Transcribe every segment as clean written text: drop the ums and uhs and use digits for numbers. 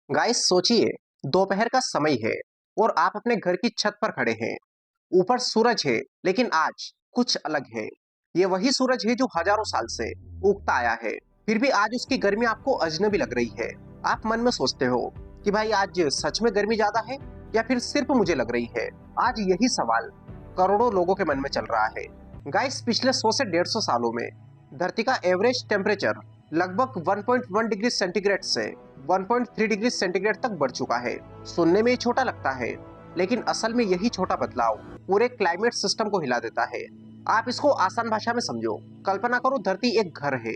Guys सोचिए, दोपहर का समय है और आप अपने घर की छत पर खड़े हैं। ऊपर सूरज है, लेकिन आज कुछ अलग है। ये वही सूरज है जो हजारों साल से उगता आया है। फिर भी आज उसकी गर्मी आपको अजनबी लग रही है। आप मन में सोचते हो कि भाई आज सच में गर्मी ज्यादा है या फिर सिर्फ मुझे लग रही है। आज यही सवाल करोड़ों लोगों के मन में चल रहा है। गाइस पिछले 100 से 150 सालों में धरती का एवरेज टेम्परेचर लगभग 1.1 डिग्री सेंटीग्रेड से 1.3 डिग्री सेंटीग्रेड तक बढ़ चुका है। सुनने में ये छोटा लगता है, लेकिन असल में यही छोटा बदलाव पूरे क्लाइमेट सिस्टम को हिला देता है। आप इसको आसान भाषा में समझो। कल्पना करो धरती एक घर है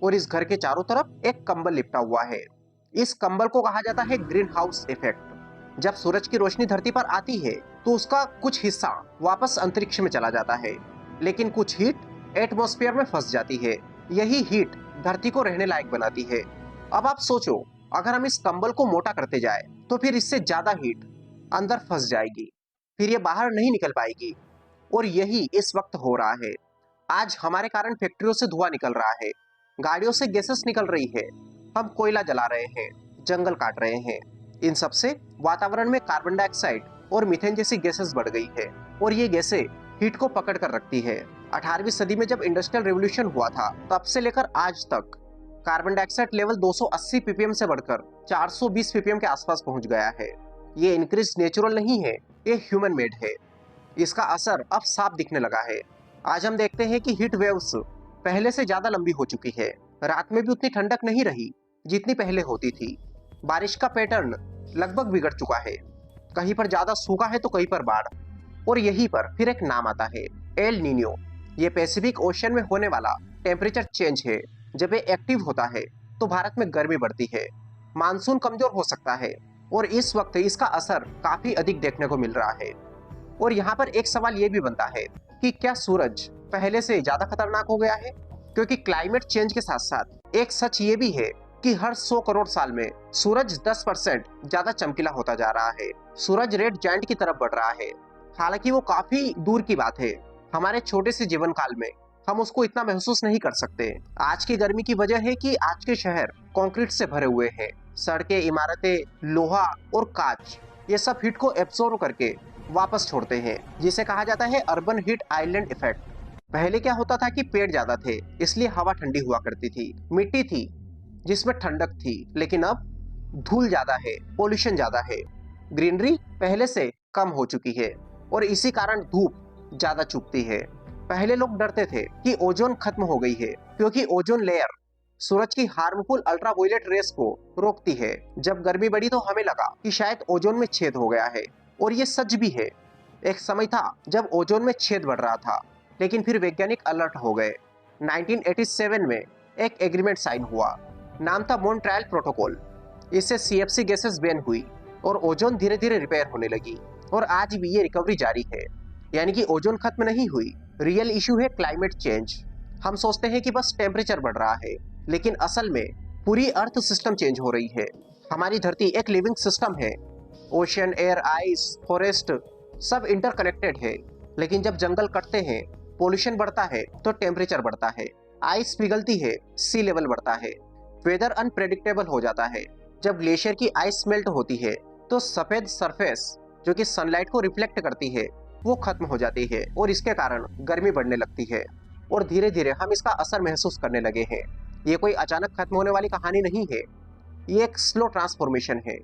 और इस घर के चारों तरफ एक कंबल लिपटा हुआ है। इस कंबल को कहा जाता है ग्रीन हाउस इफेक्ट। जब सूरज की रोशनी धरती पर आती है तो उसका कुछ हिस्सा वापस अंतरिक्ष में चला जाता है, लेकिन कुछ हीट एटमॉस्फेयर में फंस जाती है। यही हीट धरती को रहने लायक बनाती है। अब आप सोचो, अगर हम इस कंबल को मोटा करते जाए तो फिर इससे ज्यादा हीट अंदर फंस जाएगी, फिर ये बाहर नहीं निकल पाएगी। और यही इस वक्त हो रहा है। आज हमारे कारण फैक्ट्रियों से धुआं निकल रहा है, गाड़ियों से गैसेस निकल रही है, हम कोयला जला रहे हैं, जंगल काट रहे हैं। इन सब से वातावरण में कार्बन डाइऑक्साइड और मीथेन जैसी गैसेस बढ़ गई है और ये गैसें हीट को पकड़ कर रखती है। 18वीं सदी में जब इंडस्ट्रियल रेवोल्यूशन हुआ था, तब से लेकर आज तक कार्बन डाइऑक्साइड लेवल 280 ppm से बढ़कर 420 ppm के आसपास पहुंच गया है। ये इंक्रीज नेचुरल नहीं है, ये ह्यूमन मेड है। इसका असर अब साफ दिखने लगा है। आज हम देखते हैं कि हीट वेव्स पहले से ज्यादा लंबी हो चुकी है। रात में भी उतनी ठंडक नहीं रही जितनी पहले होती थी। बारिश का पैटर्न लगभग बिगड़ चुका है। कहीं पर ज्यादा सूखा है तो कहीं पर बाढ़। और यहीं पर फिर एक नाम आता है, एल नीनो। ये पैसिफिक ओशन में होने वाला टेम्परेचर चेंज है। जब ये एक्टिव होता है तो भारत में गर्मी बढ़ती है, मानसून कमजोर हो सकता है और इस वक्त इसका असर काफी अधिक देखने को मिल रहा है। और यहाँ पर एक सवाल ये भी बनता है कि क्या सूरज पहले से ज्यादा खतरनाक हो गया है? क्योंकि क्लाइमेट चेंज के साथ साथ एक सच ये भी है कि हर 100 करोड़ साल में सूरज 10% ज्यादा चमकीला होता जा रहा है। सूरज रेड जायंट की तरफ बढ़ रहा है। हालांकि वो काफी दूर की बात है। हमारे छोटे से जीवन काल में हम उसको इतना महसूस नहीं कर सकते। आज की गर्मी की वजह है कि आज के शहर कंक्रीट से भरे हुए हैं। सड़कें, इमारतें, लोहा और कांच, ये सब हीट को एब्सॉर्ब करके वापस छोड़ते हैं, जिसे कहा जाता है अर्बन हीट आइलैंड इफेक्ट। पहले क्या होता था कि पेड़ ज्यादा थे, इसलिए हवा ठंडी हुआ करती थी, मिट्टी थी जिसमें ठंडक थी। लेकिन अब धूल ज्यादा है, पोल्यूशन ज्यादा है, ग्रीनरी पहले से कम हो चुकी है और इसी कारण धूप ज्यादा चुभती है। पहले लोग डरते थे कि ओजोन खत्म हो गई है, क्योंकि ओजोन लेयर सूरज की हार्मफुल अल्ट्रावायलेट रेस को रोकती है। जब गर्मी बढ़ी तो हमें लगा कि शायद ओजोन में छेद हो गया है, और ये सच भी है। एक समय था जब ओजोन में छेद बढ़ रहा था, लेकिन फिर वैज्ञानिक अलर्ट हो गए। 1987 में एक एग्रीमेंट साइन हुआ, नाम था मॉन्ट्रियल प्रोटोकॉल। इससे सीएफसी गैसेस बैन हुई और ओजोन धीरे धीरे रिपेयर होने लगी। और आज भी ये रिकवरी जारी है। यानी कि ओजोन खत्म नहीं हुई, रियल इशू है क्लाइमेट चेंज। हम सोचते हैं कि बस टेम्परेचर बढ़ रहा है, लेकिन असल में पूरी अर्थ सिस्टम चेंज हो रही है। हमारी धरती एक लिविंग सिस्टम है। ओशन, एयर, आइस, फॉरेस्ट सब इंटरकनेक्टेड है। लेकिन जब जंगल कटते हैं, पोल्यूशन बढ़ता है तो टेम्परेचर बढ़ता है, आइस पिघलती है, सी लेवल बढ़ता है, वेदर अनप्रेडिक्टेबल हो जाता है। जब ग्लेशियर की आइस मेल्ट होती है तो सफेद सरफेस जो कि सनलाइट को रिफ्लेक्ट करती है वो खत्म हो जाती है और इसके कारण गर्मी बढ़ने लगती है। और धीरे धीरे हम इसका असर महसूस करने लगे हैं। ये कोई अचानक खत्म होने वाली कहानी नहीं है, ये एक स्लो ट्रांसफॉर्मेशन है।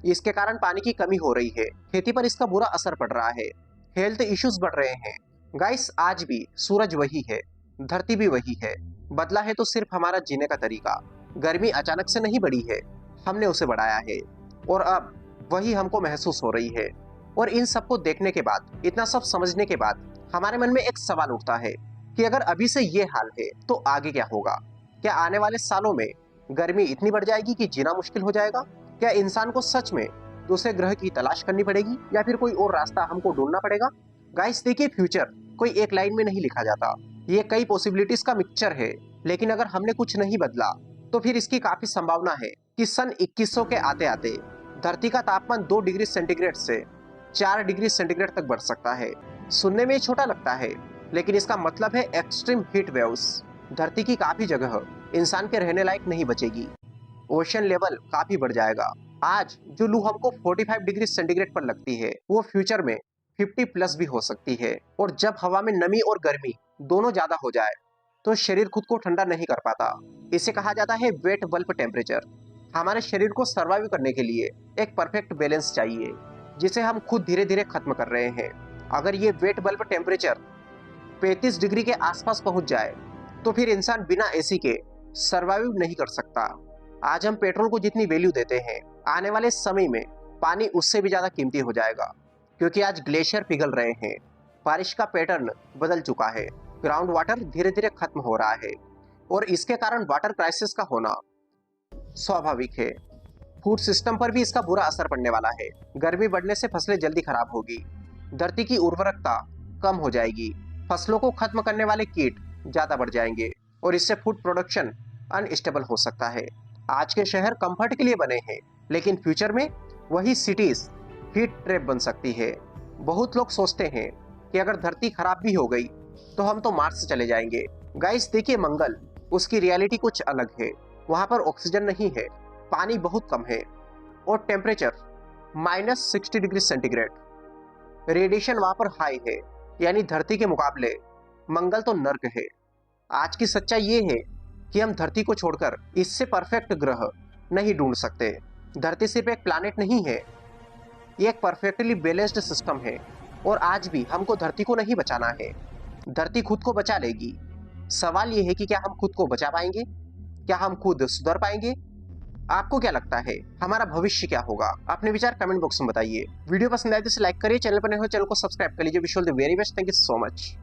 इसके कारण पानी की कमी हो रही है, खेती पर इसका बुरा असर पड़ रहा है, हेल्थ इश्यूज बढ़ रहे हैं। गाइस आज भी सूरज वही है, धरती भी वही है। बदला है तो सिर्फ हमारा जीने का तरीका। गर्मी अचानक से नहीं बढ़ी है, हमने उसे बढ़ाया है और अब वही हमको महसूस हो रही है। और इन सबको देखने के बाद, इतना सब समझने के बाद हमारे मन में एक सवाल उठता है कि अगर अभी से ये हाल है तो आगे क्या होगा? क्या आने वाले सालों में गर्मी इतनी बढ़ जाएगी कि जीना मुश्किल हो जाएगा? क्या इंसान को सच में दूसरे ग्रह की तलाश करनी पड़ेगी या फिर कोई और रास्ता हमको ढूंढना पड़ेगा? गाइस देखिए, फ्यूचर कोई एक लाइन में नहीं लिखा जाता, ये कई पॉसिबिलिटीज का मिक्सचर है। लेकिन अगर हमने कुछ नहीं बदला तो फिर इसकी काफी संभावना है कि सन 2100 के आते आते धरती का तापमान 2 डिग्री सेंटीग्रेड से 4 डिग्री सेंटीग्रेड तक बढ़ सकता है। सुनने में छोटा लगता है, लेकिन इसका मतलब है एक्सट्रीम हीट वेव्स। धरती की काफी जगह इंसान के रहने लायक नहीं बचेगी, ओशन लेवल काफी बढ़ जाएगा आज जो लू हमको 45 डिग्री सेंटीग्रेड पर लगती है वो फ्यूचर में 50 प्लस भी हो सकती है। और जब हवा में नमी और गर्मी दोनों ज्यादा हो जाए तो शरीर खुद को ठंडा नहीं कर पाता। इसे कहा जाता है वेट बल्ब टेम्परेचर। हमारे शरीर को सर्वाइव करने के लिए एक परफेक्ट बैलेंस चाहिए जिसे हम खुद धीरे धीरे खत्म कर रहे हैं। अगर ये वेट बल्ब टेम्परेचर 35 डिग्री के आसपास पहुंच जाए तो फिर इंसान बिना एसी के सर्वाइव नहीं कर सकता। आज हम पेट्रोल को जितनी वैल्यू देते हैं, आने वाले समय में पानी उससे भी ज्यादा कीमती हो जाएगा, क्योंकि आज ग्लेशियर पिघल रहे हैं, बारिश का पैटर्न बदल चुका है, ग्राउंड वाटर धीरे धीरे खत्म हो रहा है और इसके कारण वाटर क्राइसिस का होना स्वाभाविक है। फूड सिस्टम पर भी इसका बुरा असर पड़ने वाला है। गर्मी बढ़ने से फसलें जल्दी खराब होगी, धरती की उर्वरकता कम हो जाएगी, फसलों को खत्म करने वाले कीट ज्यादा बढ़ जाएंगे और इससे फूड प्रोडक्शन अनस्टेबल हो सकता है। आज के शहर कंफर्ट के लिए बने हैं, लेकिन फ्यूचर में वही सिटीज हीट ट्रैप बन सकती है। बहुत लोग सोचते हैं कि अगर धरती खराब भी हो गई तो हम तो मार्स चले जाएंगे। गाइस देखिए, मंगल, उसकी रियलिटी कुछ अलग है। वहां पर ऑक्सीजन नहीं है, पानी बहुत कम है और टेम्परेचर -60 डिग्री सेंटीग्रेड। रेडिएशन वहां पर हाई है, यानी धरती के मुकाबले मंगल तो नर्क है। आज की सच्चाई ये है कि हम धरती को छोड़कर इससे परफेक्ट ग्रह नहीं ढूंढ सकते। धरती सिर्फ एक प्लैनेट नहीं है, ये एक परफेक्टली बैलेंस्ड सिस्टम है और आज भी हमको धरती को नहीं बचाना है, धरती खुद को बचा लेगी। सवाल ये है कि क्या हम खुद को बचा पाएंगे, क्या हम खुद सुधर पाएंगे? आपको क्या लगता है हमारा भविष्य क्या होगा? अपने विचार कमेंट बॉक्स में बताइए। वीडियो पसंद आए तो इसे लाइक करिए, चैनल पर नए हो चैनल को सब्सक्राइब कर लीजिए। Wish all the very best, thank you so much.